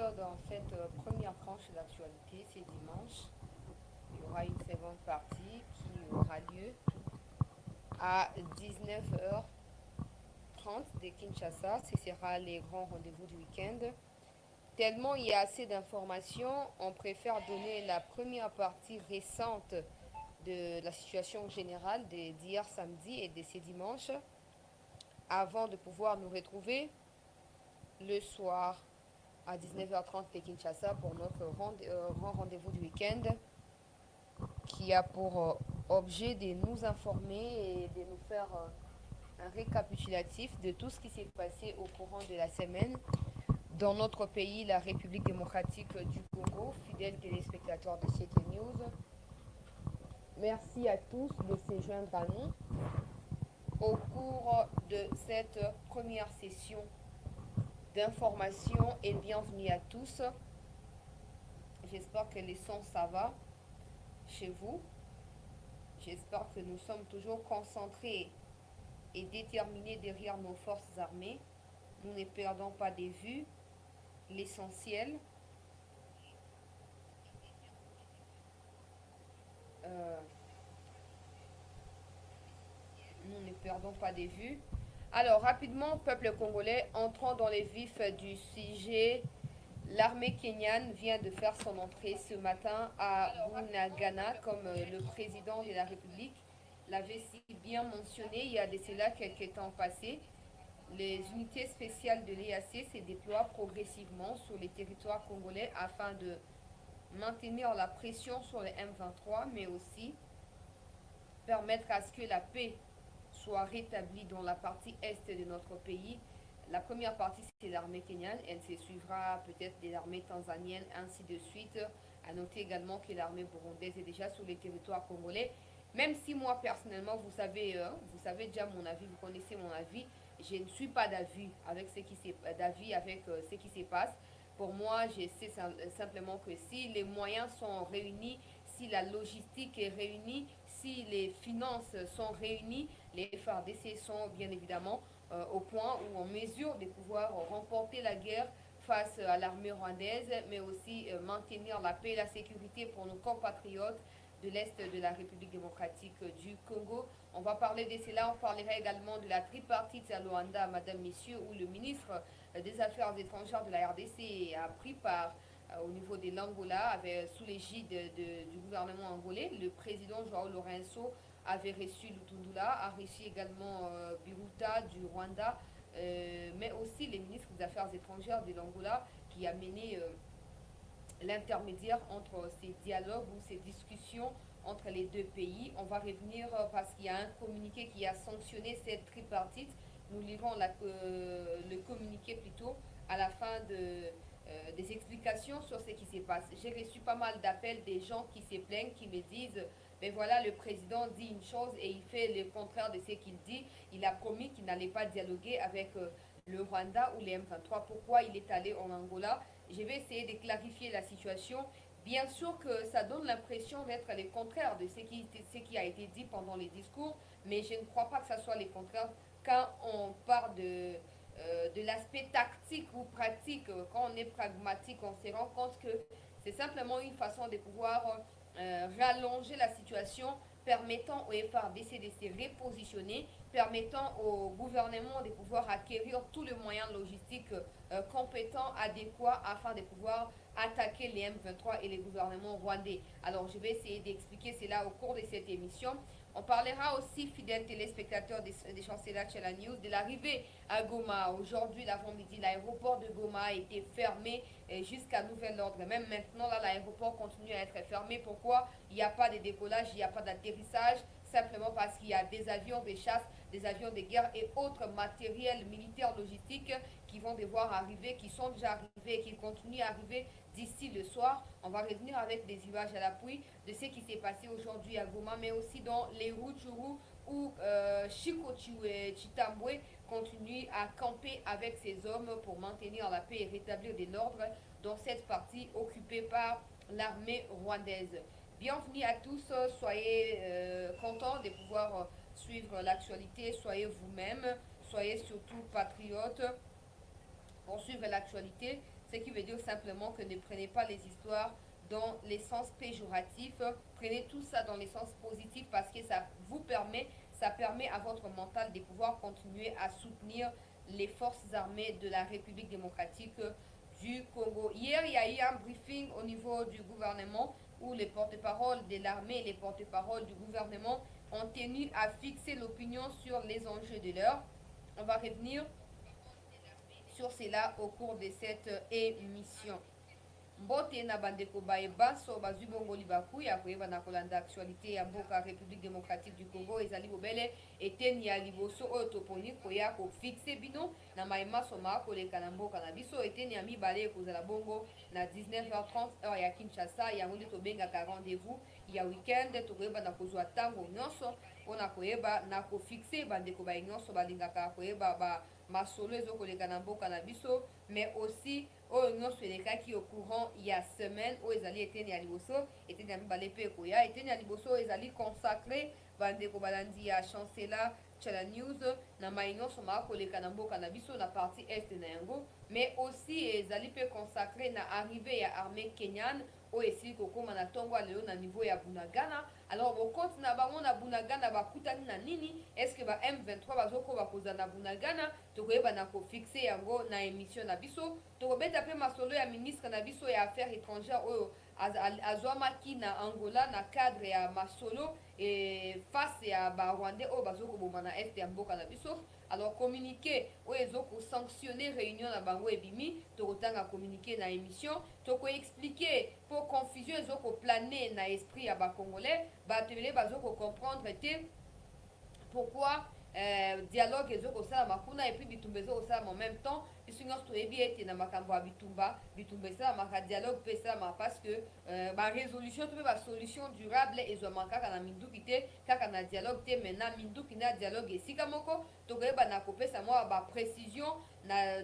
dans cette première tranche de l'actualité. C'est dimanche. Il y aura une seconde partie qui aura lieu à 19h30 de Kinshasa. Ce sera les grands rendez-vous du week-end. Tellement il y a assez d'informations, on préfère donner la première partie récente de la situation générale d'hier samedi et de ces dimanches avant de pouvoir nous retrouver le soir à 19h30 de Kinshasa pour notre grand rendez-vous du week-end qui a pour objet de nous informer et de nous faire un récapitulatif de tout ce qui s'est passé au courant de la semaine dans notre pays, la République démocratique du Congo. Fidèles téléspectateurs de CT News, merci à tous de se joindre à nous au cours de cette première session d'information et bienvenue à tous. J'espère que les sons ça va chez vous. J'espère que nous sommes toujours concentrés et déterminés derrière nos forces armées. Nous ne perdons pas de vue l'essentiel. Euh, nous ne perdons pas de vue. Alors, rapidement, peuple congolais, entrons dans les vifs du sujet. L'armée kenyane vient de faire son entrée ce matin à Bunagana, comme le président de la République l'avait si bien mentionné il y a de cela quelques temps passés. Les unités spéciales de l'EAC se déploient progressivement sur les territoires congolais afin de maintenir la pression sur les M23, mais aussi permettre à ce que la paix soit rétablie dans la partie est de notre pays. La première partie, c'est l'armée kenyane. Elle se suivra peut-être des armées tanzaniennes, ainsi de suite. À noter également que l'armée burundaise est déjà sur les territoires congolais. Même si moi, personnellement, vous savez déjà mon avis, vous connaissez mon avis, je ne suis pas d'avis avec ce qui se passe. Pour moi, je sais simplement que si les moyens sont réunis, si la logistique est réunie, si les finances sont réunies, les FARDC sont bien évidemment au point où en mesure de pouvoir remporter la guerre face à l'armée rwandaise, mais aussi maintenir la paix et la sécurité pour nos compatriotes de l'Est de la République démocratique du Congo. On va parler de cela, on parlera également de la tripartite à Luanda, Madame, Messieurs, où le ministre des Affaires étrangères de la RDC a pris part au niveau de l'Angola, sous l'égide du gouvernement angolais. Le président Joao Lourenço avait reçu Lutundula, a reçu également Biruta du Rwanda, mais aussi les ministres des Affaires étrangères de l'Angola qui a mené l'intermédiaire entre ces dialogues ou ces discussions entre les deux pays. On va revenir parce qu'il y a un communiqué qui a sanctionné cette tripartite. Nous lirons le communiqué plutôt à la fin des explications sur ce qui se passe. J'ai reçu pas mal d'appels des gens qui se plaignent, qui me disent ben voilà, le président dit une chose et il fait le contraire de ce qu'il dit. Il a promis qu'il n'allait pas dialoguer avec le Rwanda ou les M23. Pourquoi il est allé en Angola? Je vais essayer de clarifier la situation. Bien sûr que ça donne l'impression d'être le contraire de ce qui a été dit pendant les discours, mais je ne crois pas que ça soit le contraire quand on parle de l'aspect tactique ou pratique. Quand on est pragmatique, on se rend compte que c'est simplement une façon de pouvoir rallonger la situation, permettant au FRDC de se repositionner, permettant au gouvernement de pouvoir acquérir tous les moyens logistiques compétents, adéquats, afin de pouvoir attaquer les M23 et les gouvernements rwandais. Alors, je vais essayer d'expliquer cela au cours de cette émission. On parlera aussi, fidèles téléspectateurs des Chancellors Chela News, de l'arrivée à Goma. Aujourd'hui, l'avant-midi, l'aéroport de Goma a été fermé jusqu'à nouvel ordre. Même maintenant, là, l'aéroport continue à être fermé. Pourquoi? Il n'y a pas de décollage, il n'y a pas d'atterrissage, simplement parce qu'il y a des avions de chasse, des avions de guerre et autres matériels militaires logistiques qui vont devoir arriver, qui sont déjà arrivés et qui continuent à arriver d'ici le soir. On va revenir avec des images à l'appui de ce qui s'est passé aujourd'hui à Goma, mais aussi dans les Rutshuru où Chikochu et Chitambwe continuent à camper avec ces hommes pour maintenir la paix et rétablir de l'ordre dans cette partie occupée par l'armée rwandaise. Bienvenue à tous, soyez contents de pouvoir suivre l'actualité, soyez vous-même, soyez surtout patriotes pour suivre l'actualité. ce qui veut dire simplement que ne prenez pas les histoires dans les sens péjoratifs, prenez tout ça dans les sens positifs parce que ça permet à votre mental de pouvoir continuer à soutenir les forces armées de la République démocratique du Congo. Hier, il y a eu un briefing au niveau du gouvernement où les porte-paroles de l'armée et les porte-paroles du gouvernement ont tenu à fixer l'opinion sur les enjeux de l'heure. On va revenir sur cela au cours de cette émission. Mbote na bandeko baeba so bazwi bongo libaku ya koyeba na kolanda actualité ya mboka République démocratique du Congo ezali bobele eteni ya liboso oyo toponi koya kofixe bino na mayema soma koleka na mboka na biso eteni ya mibale ekozala bongo na 19h30 heure ya Kinshasa yango nde tobengaka rendez-vous ya weekend tokoyeba na kozwa ntango nyonso mpona koyeba na kofixe bandeko baye nyonso balingaka koyeba ba masolo ezokoleka na mboka na biso mais aussi oyo nyonso elekaki au courant ya semaine oyo ezali eteni ya liboso eteni ya mibale mpe ekoya eteni ya liboso oyo ezali consacré bandeko balandi ya chancela Chala News na mai nyonso maa koleka na mboka na biso na partie est na yango mais aussi ezali mpe consacré na arrivée ya armée kenyane oyo esili kokóma na ntongo ya lelo na niveau ya Bunagana. Alors bokonti na bango na Bunagana bakutani na nini, est-ce que ba M23 bazokoba kozala na Bunagana, tokoyeba na kofixe yango na émission na biso. Tokobeta mpe masolo ya ministre na biso ya affaires étrangères oyo azwamaki na Angola na cadre ya masolo face ya barwandais oyo bazokoboma na este ya mboka na biso. Alors communiqué oyo ezokosanctionne réunion na bango ebimi, tokotanga communiqué na émission, tokoexpliquer po confusion ezokoplane na esprit ya bakongolais, bato ebele bazokocomprendre te pourquoi dialogue ezokosalama kuna et puis bitumba ezokosalama en même temps. Biso nyonso toyebi ete na makambo ya bitumba esalamaka dialogue mpe esalamaka parce que barésolution to mpe basolution durable ezwamaka kaka na minduki te kaka na dialogue te. Maintenant minduki na dialogue esika moko tokoyeba na kopesa mwa baprécision na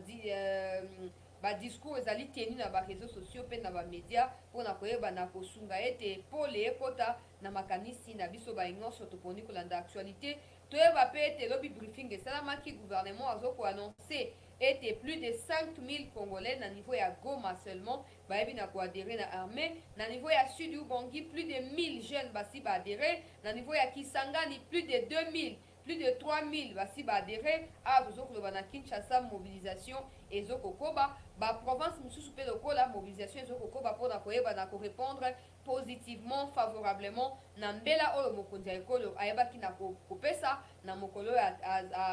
badiscours ezali tenu na baréseaux sociaux mpe na bamédia mpona koyeba na kosunga ete pole ekota na makanisi na biso banyonso toponi kolanda actualité. Toyeba mpe ete lobi briefing esalamaki gouvernement azokoannonce ete plus de 5000 Congolais na niveau ya Goma seulement bayebi na koadere na armée. Na niveau ya Sud Ubangi plus de 1000 jeunes basi baadere. Na niveau ya Kisangani plus de 2000 plus de 3000 basi baadere. A tozokoloba na Kinshasa mobilisation ezokokoba ba province mosusu mpe lokola mobilisation ezokokoba mpona koyeba na korépondre positivement favorablement na mbela oyo mokonzi ya ekolo ayebaki na kopesa na mokolo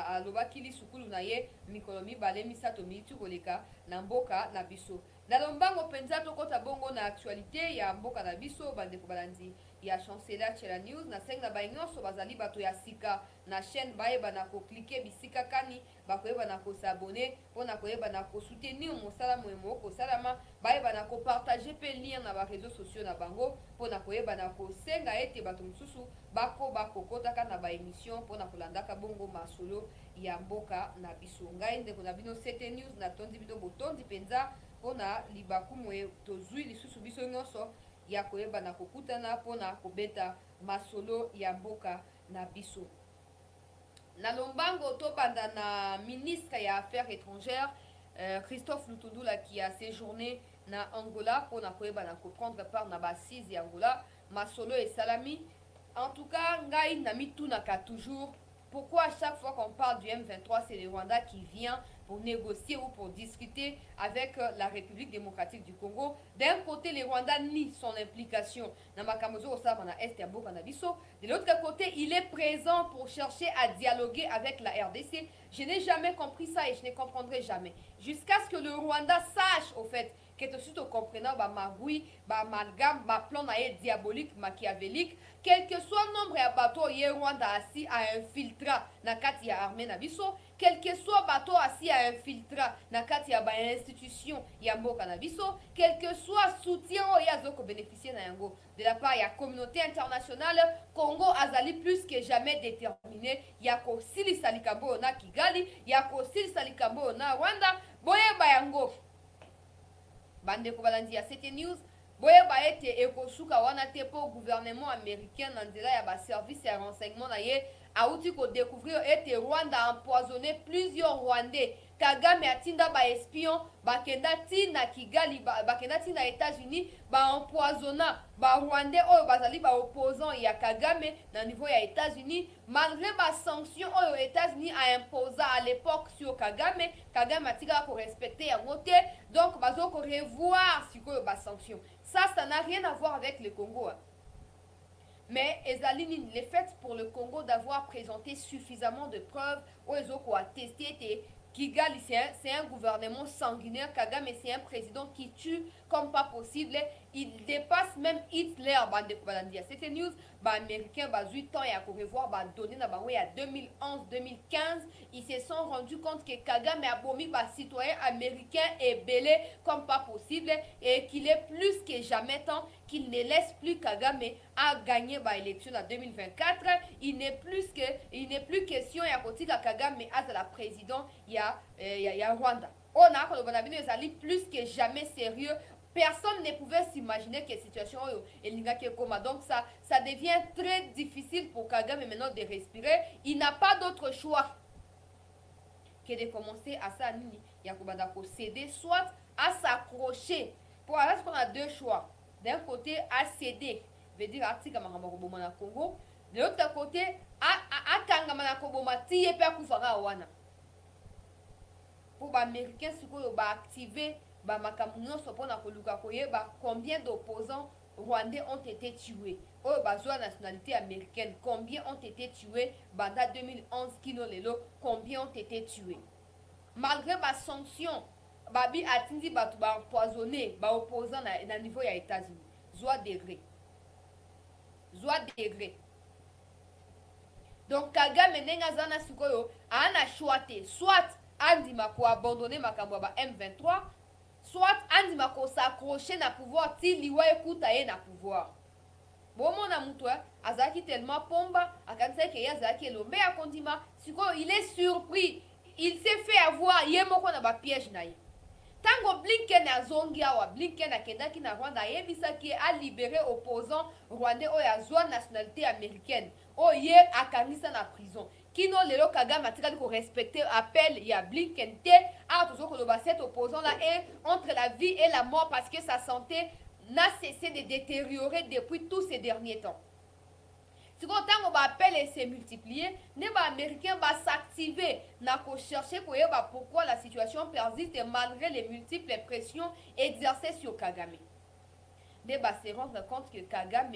alobaki lisukulu na ye mikolo mibale misato mitu koleka na mboka na biso. Na lombango mpenza tokota bongo na actualité ya mboka na biso bandeko balandi ya chancela Chala News na senga ba nyonso bazali bato ya sika na chaîne bayeba na koklike bisika kani bakoyeba na kosabone mpona koyeba na kosoutenir mosala moyemo kosalama bayeba na kopartage mpe lien na baréseaux sociaux na bango mpona koyeba na kosenga ete bato mosusu bakokotaka na baémission mpona kolandaka bongo masolo ya mboka na biso. Ngai ndeko na bino CT News na tondi bino botondi mpenza mpona libaku moye tozwi lisusu biso nyonso ya koyeba na kokutana mpona kobeta masolo ya mboka na biso. Na lombango tobanda na ministre ya affaires étrangères Christophe Lutundula qui a séjourné na Angola mpona koyeba na koprendre part na basise ya Angola masolo et salami. En tout cas ngai na mitunaka toujours pourquoi à chaque fois qu'on parle du M23 c'est le Rwanda qui vient pour négocier ou pour discuter avec la République démocratique du Congo. D'un côté, le Rwanda nie son implication dans Makamozo Osama na Est Yambo Kanabiso. De l'autre côté, il est présent pour chercher à dialoguer avec la RDC. Je n'ai jamais compris ça et je ne comprendrai jamais. Jusqu'à ce que le Rwanda sache, au fait, que tout de suite, comprenant, magoui, amalgame, plan diabolique, machiavélique, quel que soit le nombre de bateaux, il y a Rwanda assis à infiltrer na kati ya armée na biso, quel que soit bateau assis à infiltrer na kati ya institution ya mboka na biso, quel que soit soutien o ya zoko bénéficier na yango de la part ya communauté internationale, Congo azali plus que jamais déterminé ya ko silisa likambo na Kigali, ya ko silisa likambo na Rwanda, boyeba yango bandeko balandi ya CT News boyeba ete ekosuka wana te po gouvernement américain na nzela ya ba service ya renseignement na ye auti ko découvrir ete Rwanda a empoisonné plusieurs Rwandais Kagame atinda ba espion bakenda tina Kigali bakenda tina États-Unis ba empoisonna ba Rwandais oyo bazali ba opposant ya Kagame na niveau ya États-Unis malgré ba sanction oyo États-Unis a imposa à l'époque sur Kagame atika ko respecter yango te donc bazo ko revoir sikoyo ba sanction ça n'a rien à voir avec le Congo hein. Mais Ezaline, le fait pour le Congo d'avoir présenté suffisamment de preuves, où ils ont attesté Kigali, c'est un gouvernement sanguinaire, Kagame, c'est un président qui tue comme pas possible. Il dépasse même Hitler. C'était news, américain, 8 ans, il y a pour revoir, donné à 2011-2015. Ils se sont rendus compte que Kagame a bombé citoyen américain et belé comme pas possible et qu'il est plus que jamais temps qu'il ne laisse plus Kagame à gagner l'élection en 2024. Il n'est plus question à côté de Kagame à la présidente, il y a Rwanda. On a plus que jamais sérieux. Personne ne pouvait s'imaginer que la situation est comme donc ça devient très difficile pour Kagame maintenant de respirer. Il n'a pas d'autre choix que de commencer à ça, il y a céder, soit à s'accrocher. Pour alors qu'on a deux choix. D'un côté, à céder, veut dire à Congo. De l'autre côté, à Kangamana Koboma, tiye pe kufanga wana. Pour les Américains, ce qu'on va activer, combien d'opposants rwandais ont été tués. La nationalité américaine, combien ont été tués pendant 2011, combien ont été tués. Malgré les sanctions, Babi a tindi empoisonné les opposants à niveau des États-Unis. Soit degré. Donc Kagame Nengazana Sukoyo a un choix, soit Andima ko abandonner makambo ba M23, soit Andima ko s'accrocher na pouvoir ti liwa ekuta ye na pouvoir. Bon mon amuto azaki tellement pomba akanisa ke yazaki lombe ya kondima siko il est surpris, il s'est fait avoir yemoko na ba piège na ye. Tango Blinken azongi awa Blinken akendaki na Rwanda yebisaki a libéré opposant rwandais o ya zone nationalité américaine o ye akanisa na prison. Kino lelo Kagame atikali ko respecter appel ya Blinken te a toujours que le cet opposant là est entre la vie et la mort parce que sa santé n'a cessé de détériorer depuis tous ces derniers temps. Si quand on va appeler et se multiplier, les Américains vont s'activer pour chercher pourquoi la situation persiste malgré les multiples pressions exercées sur Kagame. Ils vont se rendre compte que Kagame,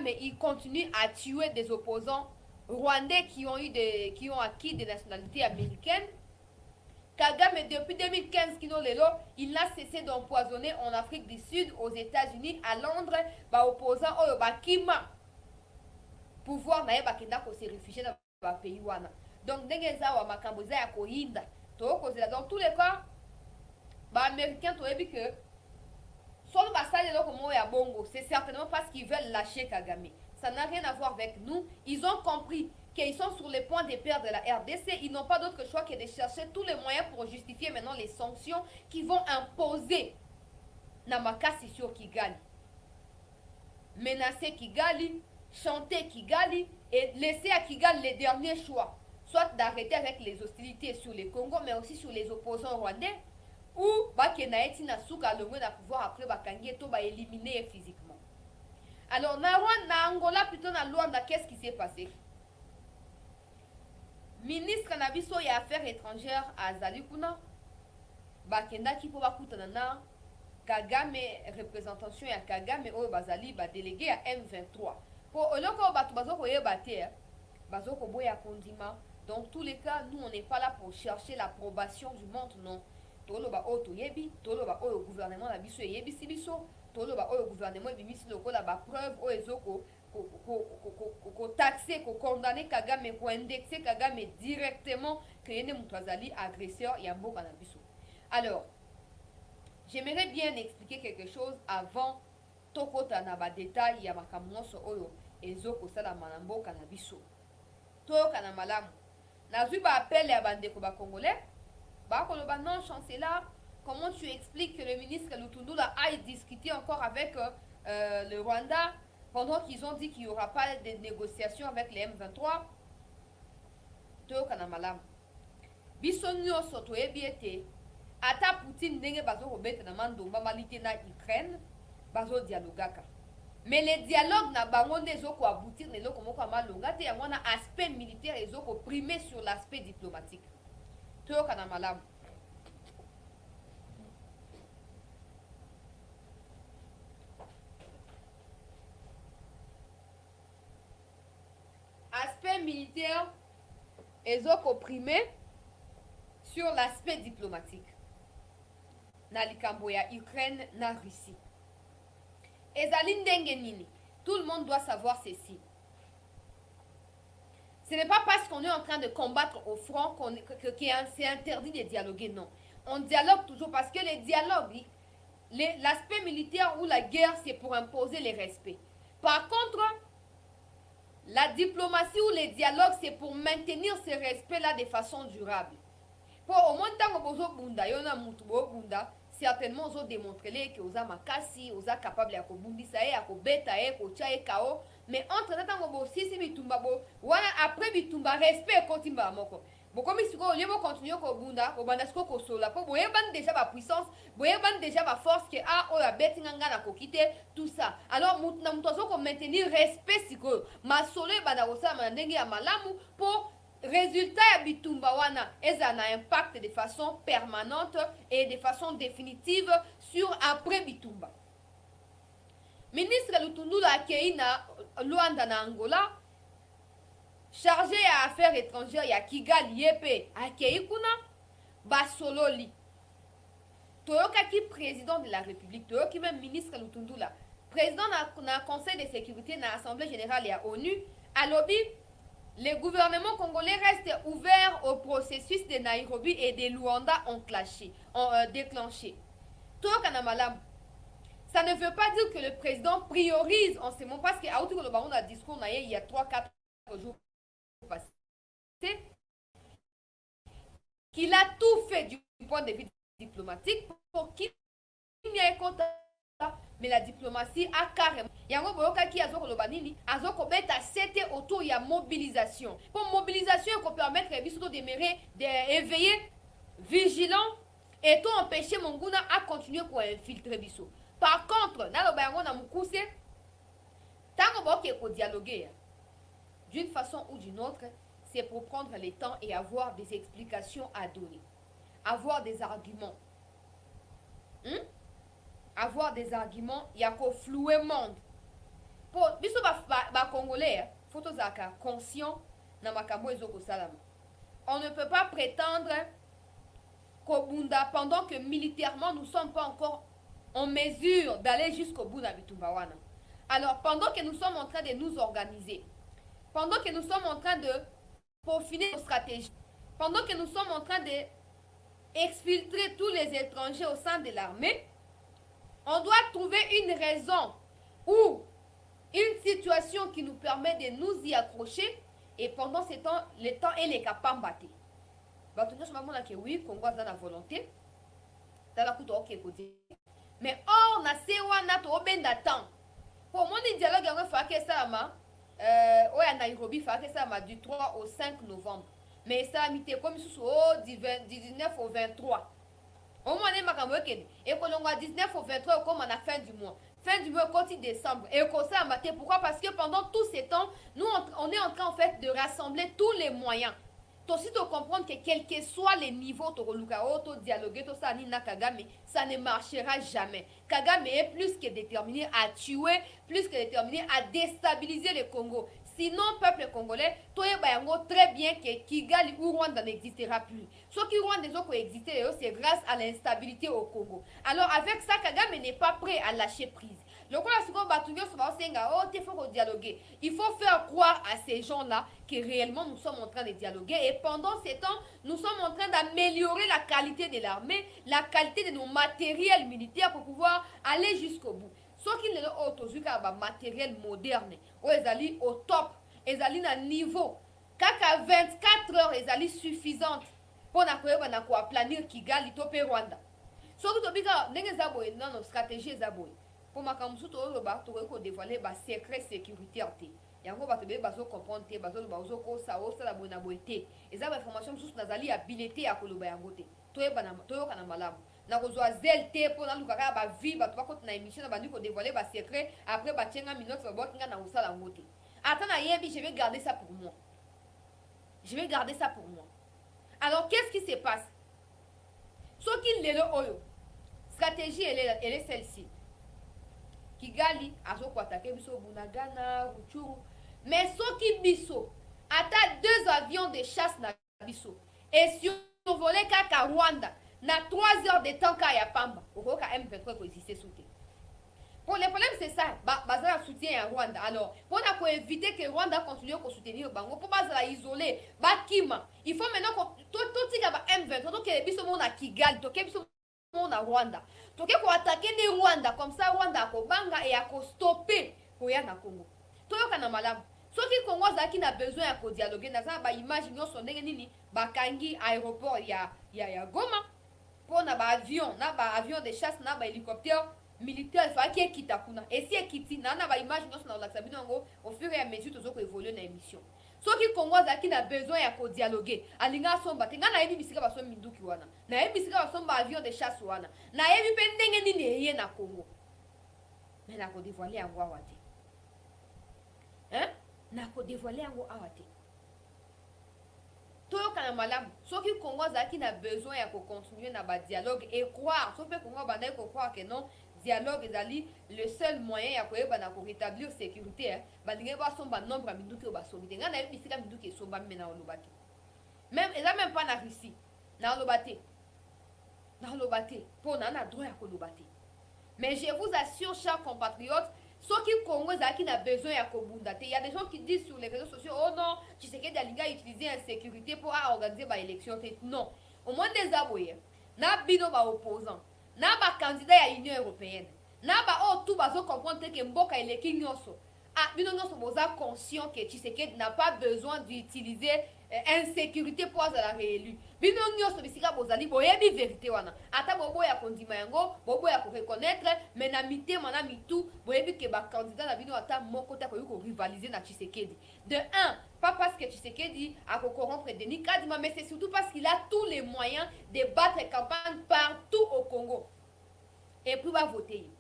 il continue à tuer des opposants rwandais qui ont acquis des nationalités américaines. Kagame, depuis 2015, il n'a cessé d'empoisonner en Afrique du Sud, aux États-Unis, à Londres, opposants au Kima. Pouvoir na bakenda ko se réfugier dans le pays wana. Donc ndengeza wa makamboza ya koinda. Dans tous les cas, américains to ebi que solo basale loko mo ya bongo, c'est certainement parce qu'ils veulent lâcher Kagame. Ça n'a rien à voir avec nous. Ils ont compris qu'ils sont sur le point de perdre la RDC, ils n'ont pas d'autre choix que de chercher tous les moyens pour justifier maintenant les sanctions qui vont imposer Namakasi sur Kigali. Menacer Kigali, chanter Kigali et laisser à Kigali les derniers choix. Soit d'arrêter avec les hostilités sur le Congo, mais aussi sur les opposants rwandais, ou Bakenaeti Nasuka le na pouvoir après Bakangeto va éliminer physiquement. Alors, na Angola, plutôt na Luanda, qu'est-ce qui s'est passé? Ministre Nabiso ya affaires étrangères à Zalikuna, Bakenda qui pour bakutana Kagame représentation ya Kagame o bazali ba délégué à M23. Pour oloko batu bazoko yebate bazoko boya kondima. Dans tous les cas, nous on n'est pas là pour chercher l'approbation du monde non. Toloba o to yebi, toloba o gouvernement na biso yebi sibiso, toloba o gouvernement bimisi lokola ba preuve o ezoko ko taxer, ko condamner Kagame, ko indexer Kagame directement que yene mutazali agresseur ya mboka na biso. Alors, j'aimerais bien expliquer quelque chose avant tokota na ba détail ya makamonso oyo ezoko sala manamboka na biso. Toka na malamu. Na zuba appel ya bandeko ba congolais. Ba koloba non chancelier, comment tu expliques que le ministre Lutundula aille discuter encore avec le Rwanda pendant qu'ils ont dit qu'il n'y aura pas de négociations avec les M23? toyokana malamu. Biso nyonso toyebi ete ata Poutine ndenge bazokobeta na mandomba malite na Ukraine bazodialogaka. Mais les dialogues na bango nde ezokoaboutir na eloko moko ya malonga te, yango wana aspect militaire ezokoprime sur l'aspect diplomatique. Toyokana malamu. Aspect militaire ezokoprime sur l'aspect diplomatique na likambo ya Ukraine na Russie. Ezali ndenge nini? Tout le monde doit savoir ceci. Ce n'est pas parce qu'on est en train de combattre au front que c'est interdit de dialoguer, non. On dialogue toujours parce que les dialogues, l'aspect militaire ou la guerre, c'est pour imposer les respects. Par contre, la diplomatie ou les dialogues, c'est pour maintenir ces respects-là de façon durable. Pour au moins tant que vous bunda, yona mutu bunda, certainement vous démontrez que vous avez makasi, vous êtes capable de kobundisa e, akobeta e, kocha e kao, mais entre temps que vous si bitumba bo, wana après bitumba respect kotimba moko. Bon comme si vous voulez continuer ko bunda, ko bandasko ko sola, pour vous ban déjà ba puissance, vous ban déjà ba force que ah oh la bête nganga na kokite tout ça. Alors mutna mutozo ko maintenir respect siko, ma solo banda ko sa mandenge ya malamu pour résultat ya bitumba wana eza na impact de façon permanente et de façon définitive sur après bitumba. Ministre Lutundula akei na Luanda na Angola, chargé à affaires étrangères ya Kigali yepe akei kuna basololi. Toyokaki président de la République, toyoki même ministre Lutundula, président na Conseil de sécurité na Assemblée générale ya ONU, alobi les gouvernements congolais restent ouverts au processus de Nairobi et de Luanda déclenché. Ça ne veut pas dire que le président priorise en ce moment, parce qu'il y a un discours il y a 3-4 jours passés, qu'il a tout fait du point de vue diplomatique pour qu'il n'y ait contact. Mais la diplomatie a carrément yango boyoka ki azoko lobanini azoko beta c'était autour de la mobilisation. Pour mobilisation qu'on permettre biso de demeurer éveillé, vigilant et tout empêcher Monguna à continuer pour infiltrer biso. Par contre, na lo bango na mukuse tango boke ko dialoguer d'une façon ou d'une autre, c'est pour prendre le temps et avoir des explications à donner, avoir des arguments. Avoir des arguments, il y a qu'au flouer monde. Pour biso ba congolais, photo zaka conscient na makambo ezoko salama. On ne peut pas prétendre qu'au Bunda, pendant que militairement nous ne sommes pas encore en mesure d'aller jusqu'au bout de Bitumbawana. Alors pendant que nous sommes en train de nous organiser, pendant que nous sommes en train de peaufiner nos stratégies, pendant que nous sommes en train de exfiltrer tous les étrangers au sein de l'armée, on doit trouver une raison ou une situation qui nous permet de nous y accrocher et pendant ce temps, le temps est les capables de battre. Oui, Congo a la volonté. Mais or, na sewa na to benda temps. Pour mon dialogue, il faut que ça ma à Nairobi, il faut que ça ma du 3 au 5 novembre. Mais ça a mis comme du 19 au 23. Au moins, et qu'on a 19 au 23 comme à la fin du mois. Fin du mois, côté décembre. Et qu'on s'est amaté. Pourquoi? Parce que pendant tous ces temps, nous, on est en train en fait de rassembler tous les moyens. Tu aussi comprendre que quel que soit les niveaux, tu dialoguer, ça ne marchera jamais. Kagame est plus que déterminé à tuer, plus que déterminé à déstabiliser le Congo. Sinon, peuple congolais, très bien que Kigali ou Rwanda n'existera plus. Ce qui Rwanda existe, c'est grâce à l'instabilité au Congo. Alors, avec ça, Kagame n'est pas prêt à lâcher prise. Il faut faire croire à ces gens-là que réellement nous sommes en train de dialoguer. Et pendant ces temps, nous sommes en train d'améliorer la qualité de l'armée, la qualité de nos matériels militaires pour pouvoir aller jusqu'au bout. Ceux qui ont matériel moderne, ils sont au top, ils sont à niveau. Kaka 24 heures, ils sont suffisantes pour planir Kigali, Topé, Rwanda. Ceux qui ont une stratégie, pour ma dévoiler secret sécurité. yango bato be bazo comprendre te bazo bazo ko sa osala boye na boye te eza ba information mosusu nazali habilité ya koloba yango te toyoka na malamu nakozwa zel te mpo naluka kaka bavie bato bakota na émission na bandi kodévoile basecret après batienga minote babokinga na kosala yango te ata nayebi je vais garder ça pour moi. Je vais garder ça pour moi. Alors qu'est-ce qui se passe? Soki lelo oyo stratégie elle est celle-ci. Kigali azoko attaquer biso Bunagana, Ruchuru. Mais soki biso ata 2 avions de chasse na biso et survoler kaka Rwanda na 3 heures de temps ka ya pamba. Okoka M23 ko exister sous te. Pour le problème c'est ça, bazala soutien à Rwanda. Alors, pour éviter que Rwanda continue à soutenir bango, pour bazala isoler, bakima. Il faut maintenant que tout tika ba M23, donc que biso mona Kigali, donc que biso mona Rwanda. Donc que pour attaquer les Rwanda comme ça Rwanda ko banga et à stopper pour ya na Congo. Toyoka na malamu. Soki Congo zaki na besoin ya ko dialoguer na za ba image nyonso ndenge nini bakangi aéroport ya Goma pour na ba avion de chasse na ba hélicoptère militaire il faut qu'il quitte kuna et si ekiti na ba image nyonso na laksa binongo au fur et à mesure tozoko évoluer na émission soki Congo zaki na besoin ya ko dialoguer alinga somba te ngana yebi bisika baso minduki wana na yebi bisika baso ba avion de chasse wana na yebi pe ndenge nini eye na Congo mais na ko dévoiler yango awate na ko dévoiler yango awate toyoka na malamu soki Congo zaki na besoin ya ko continuer na ba dialogue et croire soki Congo banda ko croire que non dialogue ezali le seul moyen ya koyeba na ko rétablir sécurité bandinge ba somba nombre ya minduki o ba sombi nga na yebi bisika minduki esomba mena olobate même eza même pas na Russie na olobate pour na droit ya kolobate mais je vous assure chers compatriotes soki Congo ezalaki na besoin ya kobunda te. Il y a des gens qui disent sur les réseaux sociaux oh non Tshisekedi alinga utiliser insécurité pour organiser ba élection te. Non, au moins des aboyés na bino ba opposants na ba candidat ya Union européenne na ba o tout bazo comprendre que mboka eleki nyonso bino nyonso boza conscient que Tshisekedi n'a pas besoin d'utiliser insécurité pour la réélu bino nyonso bisika bozali boyebi vérité wana ata bobo ya kondima yango bobo ya ko reconnaître mais na mitema na mitu boyebi que ba candidat na bino ata moko ta ko rivaliser na Tshisekedi de un pas parce que Tshisekedi a corrompre Denis Kadima mais c'est surtout parce qu'il a tous les moyens de battre campagne partout au Congo et puis va voter.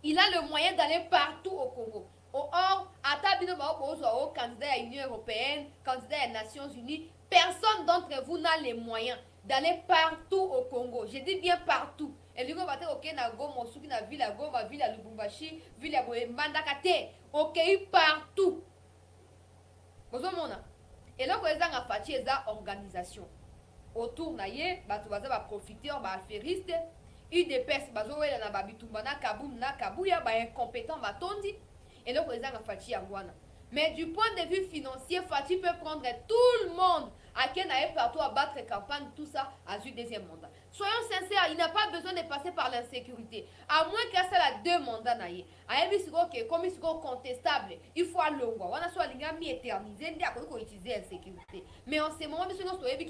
Il a le moyen d'aller partout au Congo. Or, ata bino ba ko candidat à l'Union européenne, candidat à Nations Unies, personne d'entre vous n'a les moyens d'aller partout au Congo. Je dis bien partout. Et lui va dire OK na Goma, Suki na ville à Goma, ville à Lubumbashi, ville à Mbandaka te, OK partout. Et là, ils ont fait une organisation. Autour, ils ont profité, ils ont affairistes, UDPS, ils ont babitumbana, kaboum, na kabouya, incompétent, tondi. Et là, ils ont fait une. Mais du point de vue financier, Fati peut prendre tout le monde à qui n'a partout à battre campagne, tout ça, à ce deuxième mandat. Soyons sincères, il n'a pas besoin de passer par l'insécurité. À moins qu'il y ait 2 mandats. Comme il est contestable, il faut aller loin. On a soit éternisé, on a utiliser l'insécurité. Mais en ce moment, il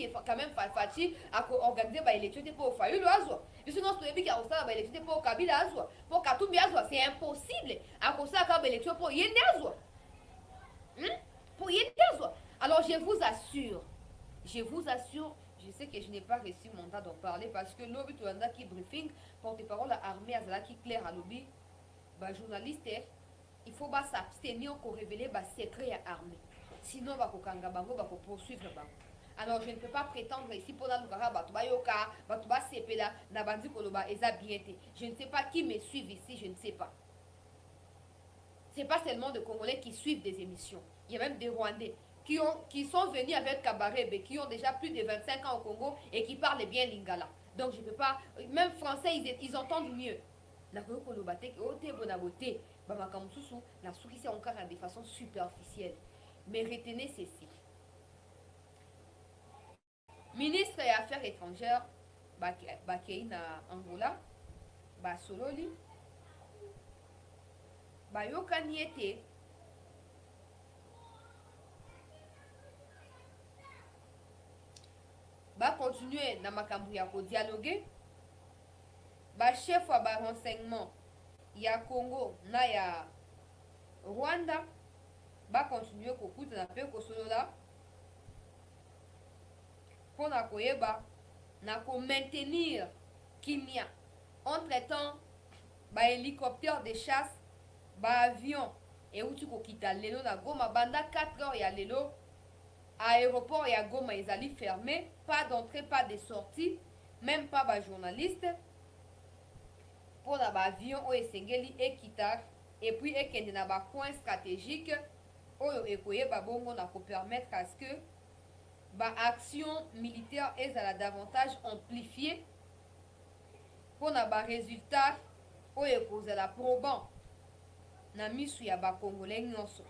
faut quand même Fati à organiser l'élection pour faire l'oiseau. Il faut qu'il y ait l'élection pour Kabila, pour Katumbi, c'est impossible. À cause de l'élection pour Yendazo. Pour Yendazo. Alors je vous assure, je sais que je n'ai pas reçu mandat d'en parler parce que l'objet qui briefing, porte-parole à l'armée, qui claire à l'objet, journaliste, il faut s'abstenir pour révéler les secrets à l'armée. Sinon, il va poursuivre. Alors je ne peux pas prétendre ici pour la je ne sais pas qui me suit ici, je ne sais pas. Ce n'est pas seulement des Congolais qui suivent des émissions. Il y a même des Rwandais qui sont venus avec Kabarebe, qui ont déjà plus de 25 ans au Congo et qui parlent bien lingala. Donc je ne peux pas... Même français, ils entendent mieux. La souki c'est encore de façon superficielle. Mais retenez ceci. Ministre des Affaires étrangères, Bakei na Angola, Basololi, Bayokani ete continuer na makambu ya ko dialoguer chef wa renseignement ya Congo na ya Rwanda va continuer à couper na pe kosolola pour na koyeba na ko maintenir kimia. Entre-temps, ba hélicoptère de chasse, ba avion et uti ko kita lelo na Goma banda 4 heures ya lelo aéroport ya Goma ezali fermé, pas d'entrée, pas de sortie, même pas ba journaliste pour na ba avion o esengeli ekita et puis ekende na ba coin stratégique oyo ekoyeba bongo na ko permettre à ce que ba action militaire ezala davantage amplifiée pour na ba résultat oyo ekozala probant na misu ya ba congolais nyonso.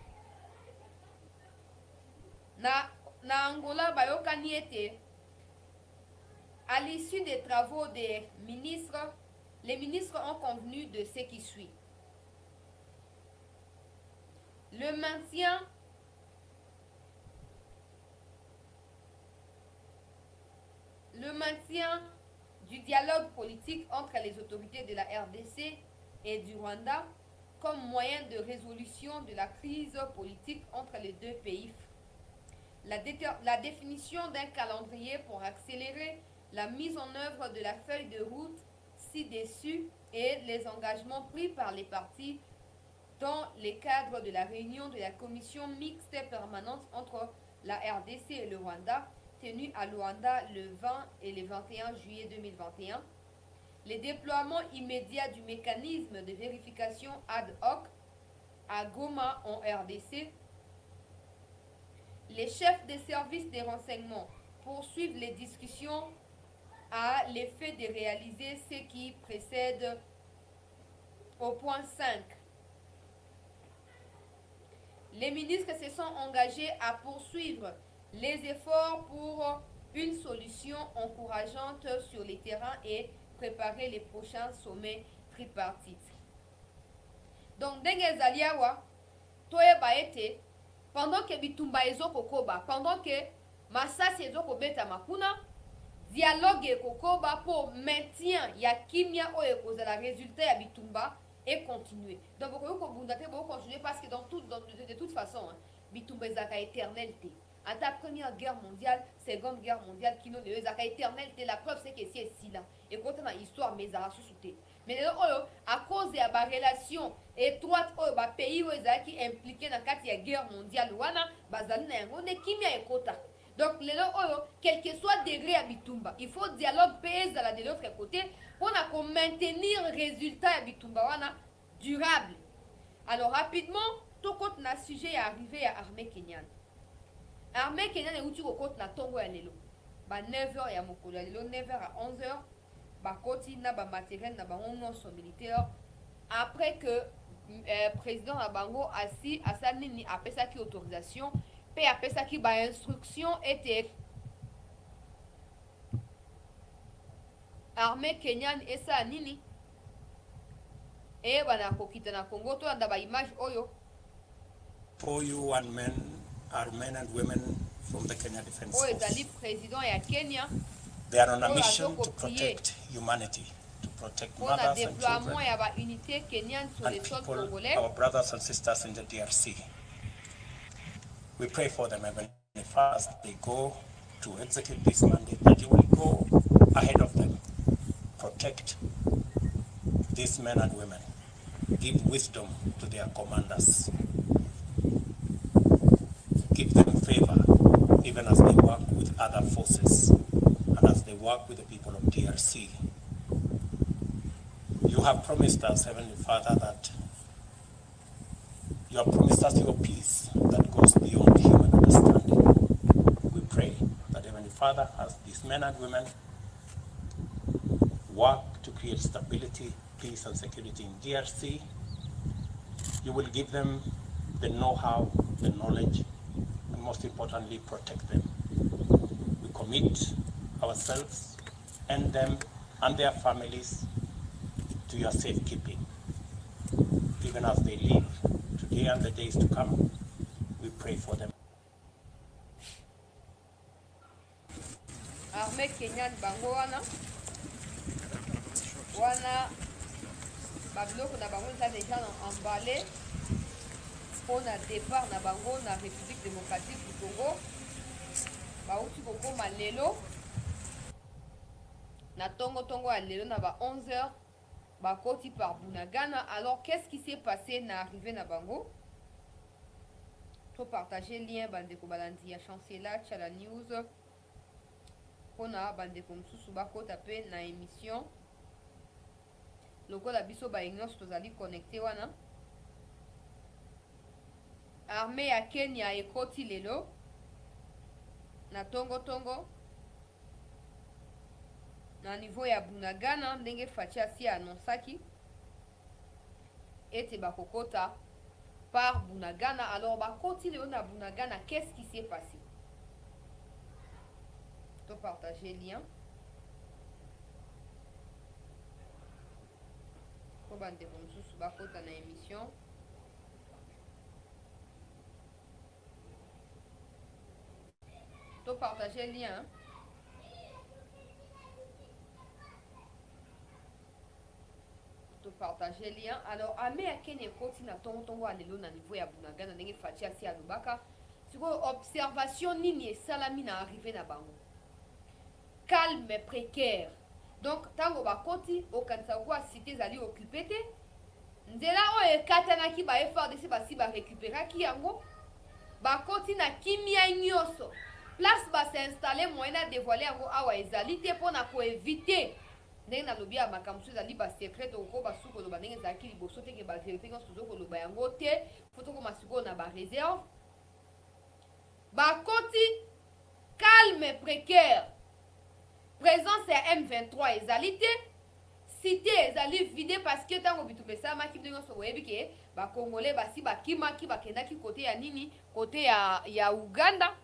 Na Angola bayokani ete à l'issue des travaux des ministres, les ministres ont convenu de ce qui suit: le maintien du dialogue politique entre les autorités de la RDC et du Rwanda comme moyen de résolution de la crise politique entre les deux pays. La définition d'un calendrier pour accélérer la mise en œuvre de la feuille de route ci-dessus et les engagements pris par les partis dans le cadre de la réunion de la commission mixte permanente entre la RDC et le Rwanda, tenue à Luanda le 20 et le 21 juillet 2021. Le déploiement immédiat du mécanisme de vérification ad hoc à Goma en RDC. Les chefs des services de renseignement poursuivent les discussions à l'effet de réaliser ce qui précède au point 5. Les ministres se sont engagés à poursuivre les efforts pour une solution encourageante sur le terrain et préparer les prochains sommets tripartites. Donc, ndenge zaliawa, toyeba ete, pendant que bitumba ezoko koba, pendant que masasi ezoko beta makuna, dialogue ekokoba pour maintien ya kimia o ekozala résultat ya bitumba et continuer. Donc, vous continuer parce que de toute façon, hein, bitumba ezaka éternalité. À ta première guerre mondiale, seconde guerre mondiale, qui n'ont ezaka éternalité. La preuve c'est que c'est si là. Et quand on a histoire, mais ça sous-souté. Mais à cause de la relation étroite au pays où ils qui impliqué dans la guerre mondiale, kimia ekota. Donc, quel que soit degré à Bitumba, il faut dialogue pèse de l'autre côté pour maintenir le résultat à Bitumba durable. Alors, rapidement, tout compte na sujet est arrivé à l'armée kenyane. L'armée kenyane est où tu compte na tongo ya lelo. Ba 9h ya mokolo lelo 9h à 11h. Ba koti na ba matériel na ba son militaire. Après que président Abango assis à sa nini après ça qui autorisation, puis après ça qui ba instruction était armée kenyane et ça nini et bana kokita na Congo to anda ba image oyo. For you and men are men and women from the Kenya Defense Force. Président ya Kenya. They are on a mission to protect humanity, to protect mothers and children and people, our brothers and sisters in the DRC. We pray for them, Heavenly Father, as they go to execute this mandate, that you will go ahead of them, protect these men and women, give wisdom to their commanders, give them favor, even as they work with other forces and as they work with the people of DRC. You have promised us, Heavenly Father, that you have promised us your peace that goes beyond human understanding. We pray that, Heavenly Father, as these men and women work to create stability, peace, and security in DRC, you will give them the know-how, the knowledge, and most importantly, protect them. We commit ourselves and them and their families to your safekeeping. Even as they live today and the days to come, we pray for them. Armée kenyane bango wana babiloko na bango eza déjà emballé pour le départ na bango na République démocratique du Congo. Bauti kokoma lelo na tongo à lelo na ba 11h bakoti par Bunagana. Alors qu'est-ce qui s'est passé na arrivé na bango? Pour partager lien bandeko balandi ya chancela chala news pona bandeko msusu bakota pe na émission lokola biso ba ignos tozali connecté wana. Armée ya Kenya ekoti lelo na tongo na niveau ya Bunagana ndenge Fachi asi annonsaki ete bakokota par Bunagana. Alors bakoti lelo na Bunagana, qu'est-ce qui s'est passé? To partager lien pour bande mosusu bakota na émission. To partager lien to partager lien. Alors ame akene koti na tongo alelo na niveau ya Bunagana ndenge Fachi asi alobaka siko observation nini esalami na arrivé na bango. Calme précaire. Donc tango bakoti okanisa kwa cité zali occupé te nzela oyo ekatanaki ba FARDC basi ba récupéraki yango bakoti na kimia nyoso place ba s'installer moyen à dévoiler yango awa ezali te pona ko éviter ndenge nalobi ya makambo ezali ba secret oko basuko loba ndenge ezalaki liboso te ke ba vérité nyonso tozokoloba yango te foto koma sikoyo na ba réserve bakoti calme précaire. Présence ya M23 ezali te cité ezali vide parce que tango bitu pesa maki ndenge so webi ke ba congolais basi bakimaki bakendaki côté ya nini côté ya Uganda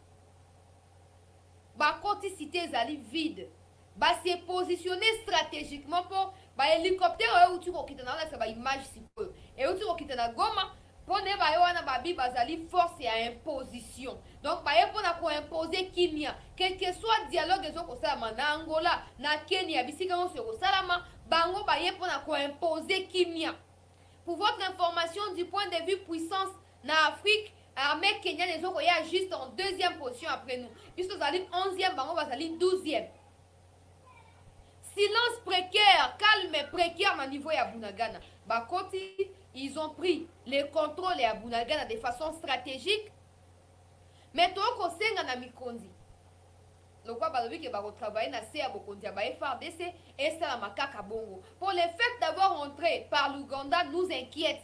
bakoti cité ezali vide. Ba se positionner stratégiquement pour ba hélicoptère uti kokita na la ba image sikoyo et uti kokita na Goma pour ne ba wana ba bi bazali force ya imposition. Donc ba yepona ko imposer kimia quel que soit dialogue ezoko salama na Angola na Kenya bisika on se salama bango ba yepona ko imposer kimia. Pour votre information du point de vue puissance na Afrique, armée kenyane ezoko ya juste en deuxième position après nous. Puisque zali 11e bango bazali 12e. Silence précaire, calme précaire au niveau ya Bunagana. Bakoti, ils ont pris le contrôle à Bunagana de façon stratégique. Mais toi, qu'on sait na mikondi. Le quoi balobi que bako travailler na CA bokondi ba FARDC et ça la makaka bongo. Pour le fait d'avoir entré par l'Ouganda nous inquiète.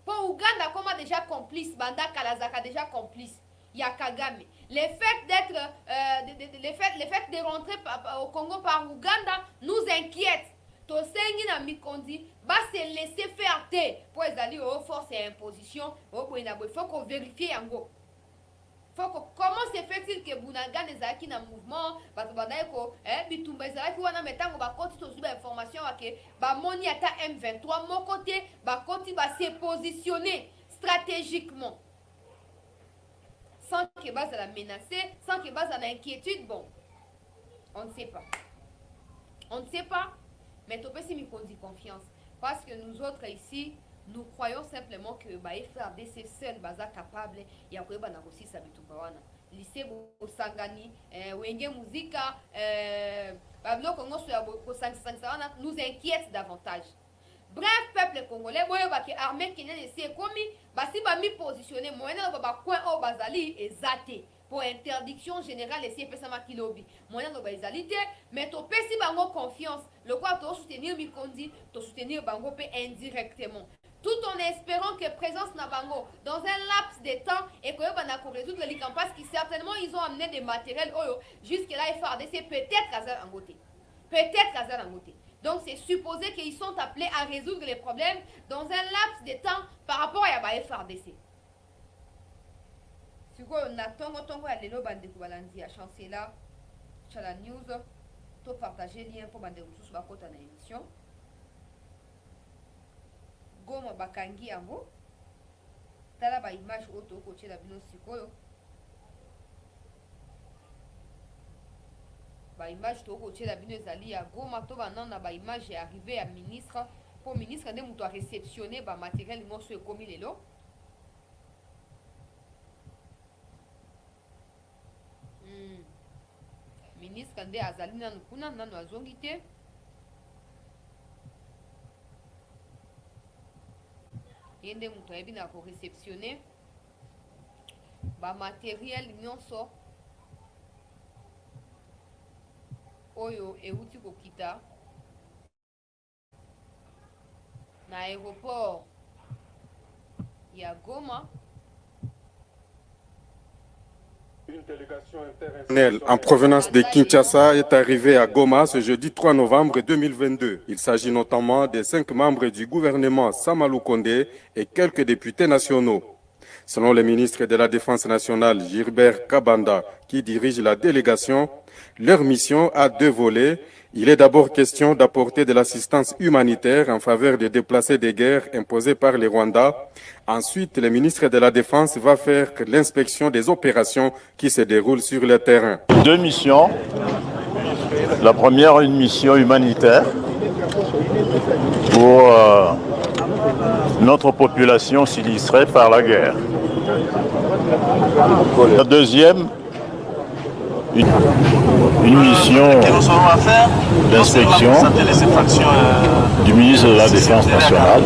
Pour Ouganda comme déjà complice, Banda Kalazaka déjà complice. Ya Kagame. Le fait d'être, le fait de rentrer au Congo par Ouganda nous inquiète. Tosengi na mikondi, va se laisser faire pour les alliés aux forces et impositions. Il faut qu'on vérifie yango. Comment se fait-il que Bunagana ezalaki na mouvement bato badaye ko bitumba ezalaki wana metango bakoti tozuba information ke bamoni ata M23 moko te bakoti ba se positionner stratégiquement sans que base à la menacer, sans que base à l'inquiétude. Bon, on ne sait pas. On ne sait pas, mais tu peux si me dit confiance. Parce que nous autres ici, nous croyons simplement que FARDC seul baza capable ya koyeba na kosi sabitumba wana. Lycée Bosangani, Wenge Muzika, Pablo Congo sur wana nous inquiète davantage. Bref, peuple congolais, boyeba ke armée kenyane essaie komi basi ba mi positionner moyen ba coin au bazali ezate pour interdiction générale essayer pesa makilobi moyen no ba ezalité mais to pesi bango confiance le quoi to soutenir mikondi to soutenir bango pe indirectement tout en espérant que présence na bango dans un laps de temps et que ba ko résoudre les camps parce que certainement ils ont amené des matériels jusque là FARDC peut-être Azar Angoté peut-être Azar Angoté. Donc c'est supposé qu'ils sont appelés à résoudre les problèmes dans un laps de temps par rapport à la FARDC. Si vous avez un lelo bande kubalanzi à chancela, chala news, to partager lien pour bande mususu bakota na émission. Goma bakangi yango. Tala ba image auto ko tshela bino sikoyo. Ba image to ko tshela bino ezali ya Goma to banana ba image est arrivé à ministre pour ministre nde muto a réceptionner ba matériel moso ekomi lelo. Ministre nde azali nanu kuna nanu azongi te. Ye nde moto ayebi na koreceptionne bamateriel nyonso oyo euti kokita na aéroport ya Goma. Une délégation internationale en provenance de Kinshasa est arrivée à Goma ce jeudi 3 novembre 2022. Il s'agit notamment des 5 membres du gouvernement Samalou Kondé et quelques députés nationaux. Selon le ministre de la Défense nationale, Gilbert Kabanda, qui dirige la délégation, leur mission a 2 volets. Il est d'abord question d'apporter de l'assistance humanitaire en faveur des déplacés de guerre imposés par les Rwandais. Ensuite, le ministre de la Défense va faire l'inspection des opérations qui se déroulent sur le terrain. 2 missions. La première, une mission humanitaire pour notre population sinistrée par la guerre. La deuxième, une mission d'inspection du ministre de la Défense nationale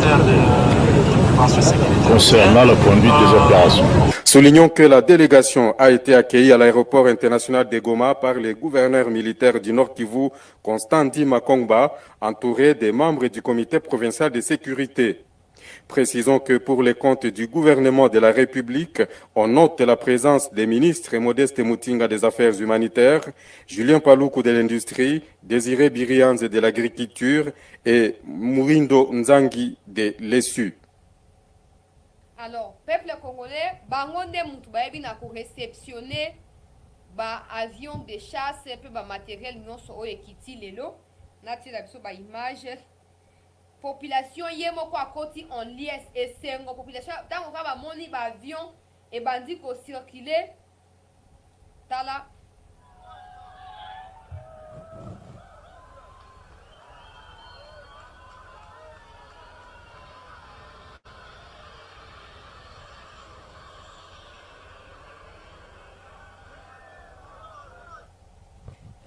concernant la conduite des opérations. Soulignons que la délégation a été accueillie à l'aéroport international de Goma par le gouverneur militaire du Nord Kivu, Constant Ndima Kongba, entouré des membres du comité provincial de sécurité. Précisons que pour les comptes du gouvernement de la République, on note la présence des ministres Modeste Mutinga des Affaires humanitaires, Julien Paloukou de l'Industrie, Désiré Birianze de l'Agriculture et Mourindo Nzangi de l'ESU. Alors, peuple congolais, bangonde mutu bayebi na ko réceptionner ba avion de chasse et ba matériel nyonso oyo ekiti lelo nati la biso ba image population ye moko akoti en liesse esengo population tango ka ba moni ba avion et bandi ko circuler tala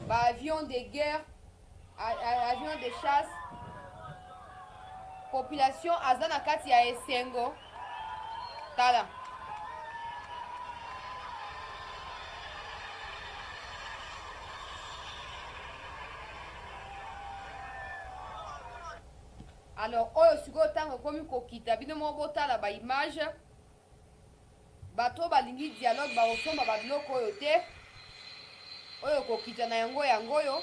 ba avion de guerre, avion de chasse, population azana kati ya esengo, tala. Alors, oyo siko tango komi kokita, bino mo botala ba image, bato balingi dialogue ba osomba ba biloko oyo te. Oyo kokita na yango yangoyo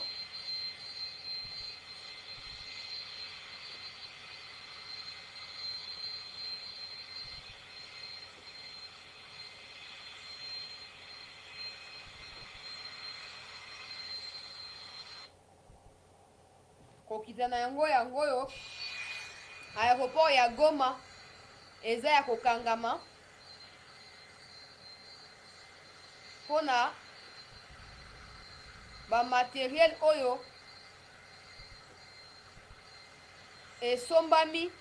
aéroport ya Goma eza ya kokangama pona ba matériel oyo esombami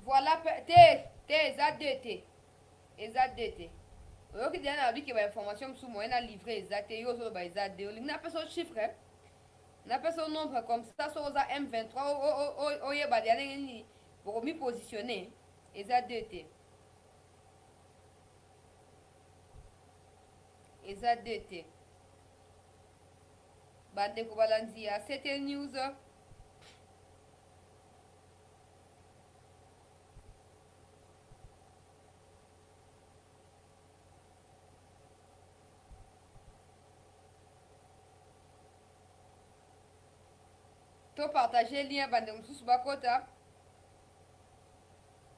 voilà te eza DT oyoki dia na biki ba information musu moyen na livrer eza te yo zo ba eza de olingi na peso chiffre na peso nombre comme ça so za M23 oye ba dia nini pour mi positionner eza DT eza DT bandeko balandi ya CT News to partager lien bandeko mosusu bakota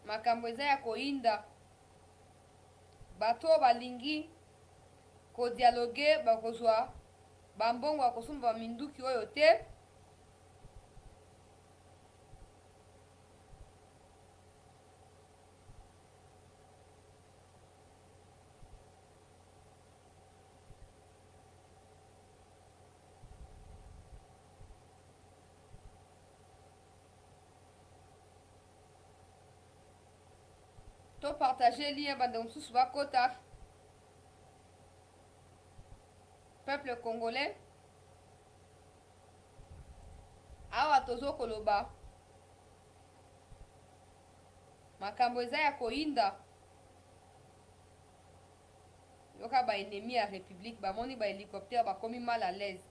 makambo eza ya koyinda bato balingi kodialogue bakozwa bambongo ya kosomba baminduki oyo te to partager lien bandam sous ba kota. Peuple congolais. Awa tozo koloba. Makambo eza ya koinda. Yoka ba ennemi ya république ba moni ba hélicoptère ba komi mal à l'aise.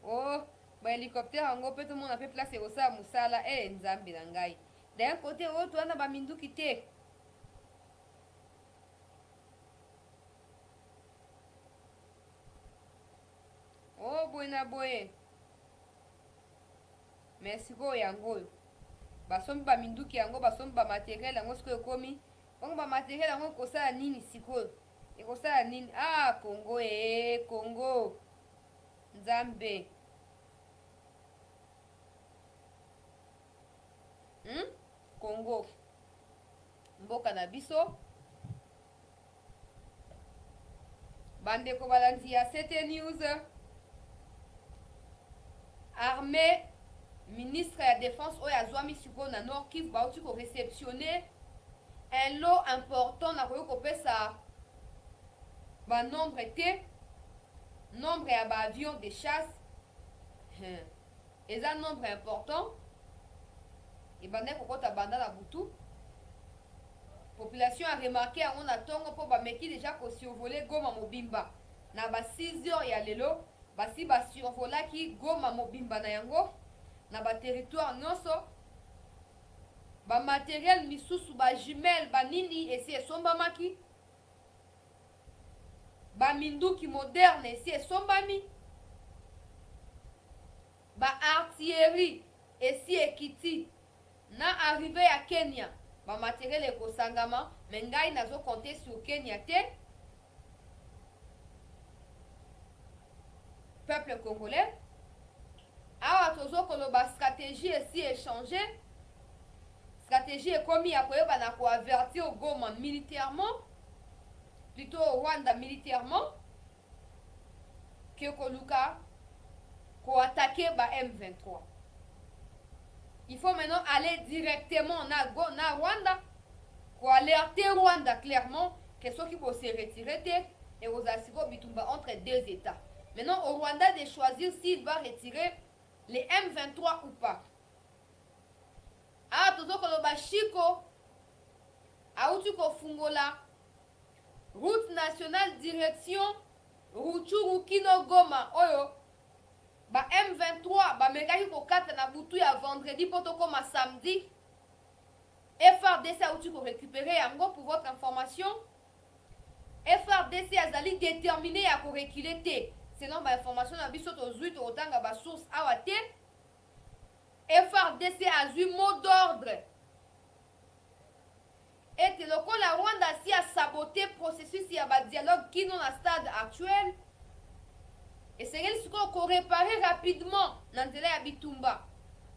Oh, ba hélicoptère ango pe tout le monde a fait place au sa musala nzambe na ngai. D'un côté oh to na ba minduki te. Oh boy na boy. Merci go yango. Basombi ba minduki yango basombi ba matériel yango siko komi. Bongo ba matériel yango kosala nini sikoyo? Ekosala nini? Ah, Congo Congo. Nzambe. Congo. Mboka na biso. Bandeko balanzi ya CT News. Armée ministre ya défense oyo azwami sikoyo na Nord Kivu bauti ko réceptionner un lot important na koyo kopesa ba nombre te nombre ya ba avion de chasse eza nombre important ebande kokota banda na butu population a remarqué yango na ntongo mpo bameki deja kosurvole Goma mobimba na ba 6 heures ya lelo basi basurvolaki Goma mobimba na yango na ba territoire nyonso ba matériel misusu ba jumelle banini esi esombamaki ba minduki moderne esi esombami ba artillerie esi ekiti na arrivé ya Kenya ba matériel ekosangama me ngai nazo compter sur Kenya te. Peuple congolais awa tozo koloba stratégie esi échangé stratégie ekomi ya koyeba na koavertir Goma militairement plutôt Rwanda militairement que koluka attaquer ba M23. Il faut maintenant aller directement na Rwanda pour alerter Rwanda clairement que ceux qui vont se retirer et aux assigos bitumba entre deux États. Maintenant au Rwanda de choisir s'il va retirer les M23 ou pas. Ah tozo koloba Chiko auti ko fungola route nationale direction Ruchuru Kino Goma oyo ba M23 ba mekaki ko kata na butu ya vendredi poto koma samedi. FRDC auti ko récupérer yango pour votre information. FRDC azali déterminé à ko reculer te. Selon ba information na biso to zui to otanga ba source awa te. FRDC a eu mot d'ordre. Et le coup la Rwanda si a saboté le processus y a un dialogue qui non à stade actuel. Et c'est elle qu'on réparer rapidement dans le à Bitumba.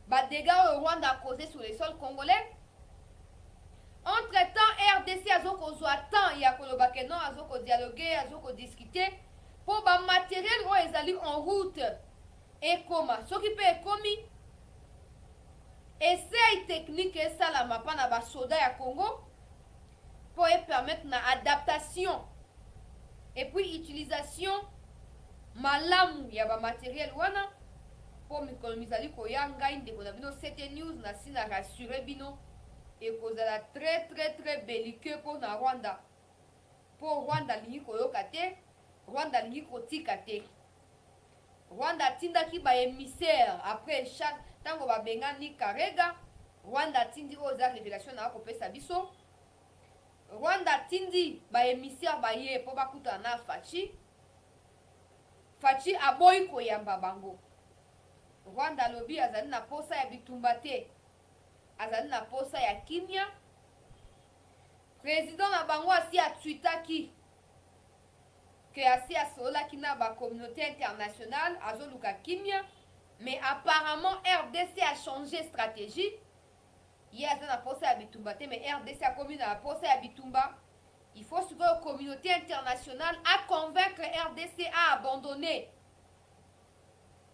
Bah dégâts au Rwanda causé sur les sols congolais. Entre temps RDC a zoko temps il y a kolobake non a zoko dialoguer a zoko discuter pour ba matériel où ils allaient en route et comment ce qui peut commis essai technique et ça la mapa na ba soda ya Congo pour permettre une adaptation et puis utilisation malamu ya ba matériel wana pour économiser ko yanga inde ko na bino CT News na sina rassurer bino et kozala très très très belliqueux pour na Rwanda pour Rwanda lingi ko yokate Rwanda lingi ko tikate Rwanda tinda ki ba émissaire après chaque tango ba benga ni Karega Rwanda tindi oza révélation na ko pesa biso Rwanda tindi ba émissaire ba ye po bakuta na Fachi aboyi ko yamba bango Rwanda lobi azali na posa ya bitumba te azali na posa ya kimia président na bango asi atwitaki que asi asolaki na ba communauté internationale azoluka kimia mais apparemment RDC a changé stratégie. Il y a na posa ya bitumba te mais RDC a commis na posa ya bitumba. Il faut que la communauté internationale a convaincre RDC à abandonner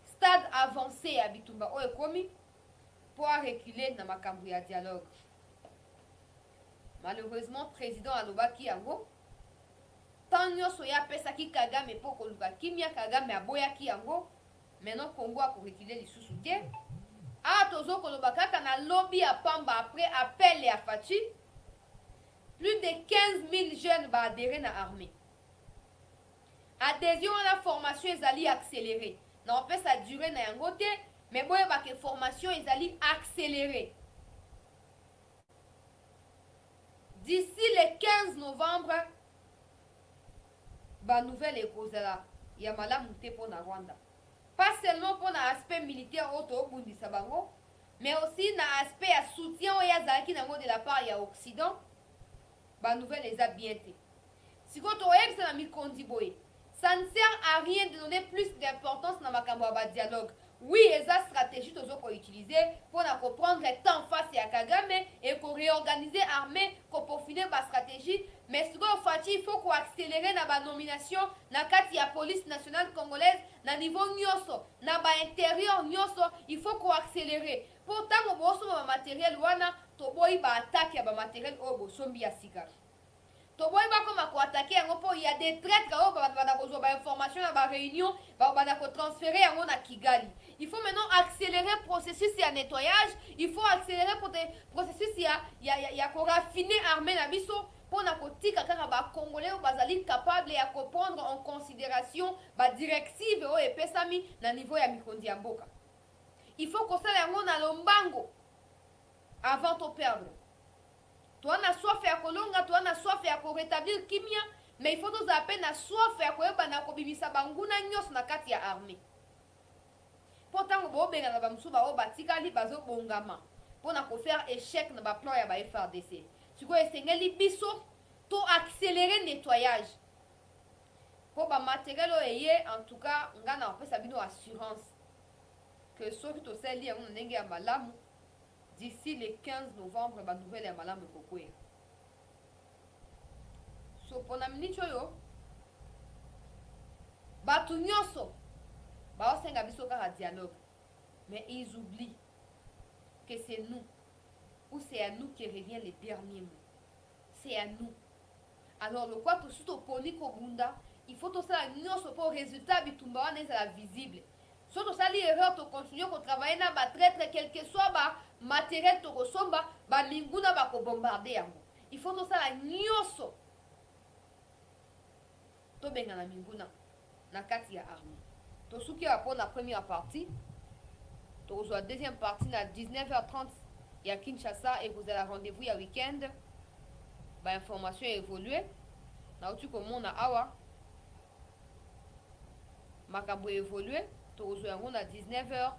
stade avancé à Bitumba pour reculer dans ma ya dialogue. Malheureusement, président alobaki yango. Tant nyonso ya pesaki Kagame po koluka kimia Kagame aboyaki yango. Maintenant Congo a reculé lisusu te. Ah tozo koloba kaka na lobby à Pamba après appel et à Fachi. Plus de 15 000 jeunes va adhérer à l'armée. Adhésion à la formation ezali accélérée. Non peut ça durer na yango te, mais boye ba que formation ezali accélérée. D'ici le 15 novembre, ba nouvelle ekozala ya malamu te pona Rwanda. Pas seulement pour l'aspect militaire auto bundisa bango, mais aussi dans l'aspect à soutien au yazaki nango de la part ya Occident. Ba nouvelle les a bien été. Si quand on aime ça mi kondi boye, ça ne sert à rien de donner plus d'importance dans ma kamboaba dialogue. Oui, les stratégies toujours qu'on utiliser pour comprendre le temps face à Kagame et qu'on réorganiser l'armée, qu'on peaufiner ma stratégie. Mais ce qu'on fait, il faut qu'on accélère la nomination dans la police nationale congolaise, dans niveau nyoso, dans l'intérieur nyoso, il faut qu'on accélère. Pourtant, on a besoin de matériel, on a attaquer le matériel au Bosombi à Sikar. Il y a des traîtres qui ont des informations dans la réunion, qui transférer à Kigali. Il faut maintenant accélérer le processus de nettoyage, il faut accélérer le processus de raffiner l'armée pour que les Congolais soient capables de comprendre en considération la directive et pesami dans le niveau de Mikondi Mboka. Il faut que ça soit dans l'ombango avant de perdre. Tu as soif à kolonga, tu as soif à rétablir kimia, mais il faut tous à peine soif à koyeba kobimisa banguna nyos na kati ya armée. Pourtant bo benga na bamsu ba obatikali bazo bongama pona ko faire échec na ba plan ya ba FRDC. Siko esengeli biso to accélérer nettoyage. Pour ba matériel oyé en tout cas ngana opesa bino assurance que soki to seli ya ndenge ya malamu. D'ici le 15 novembre, la nouvelle est malade. So, pour la minute, batu nyonso, ba osenga biso kaka dialogue. Mais ils oublient que c'est nous, ou c'est à nous qui revient le dernier mot. C'est à nous. Alors, le quoi, tout suite au poni kobunda, il faut tout ça nyonso pour résultat bitumba n'est la visible. Surtout ça, l'erreur, tu continues à travailler dans la traite, quel que soit le matériel, tu ressembles, le minguna va bombarder. Il faut tout ça, la nyoso. Tu bien dans la minguna, dans la kati ya armée. Tu souki va prendre la première partie, tu reçois la deuxième partie à 19h30, il y a Kinshasa et vous avez rendez-vous il y a week-end. L'information est évoluée. Là où tu commences à Awa, Makambo évolué. Tu rejoins à 19h.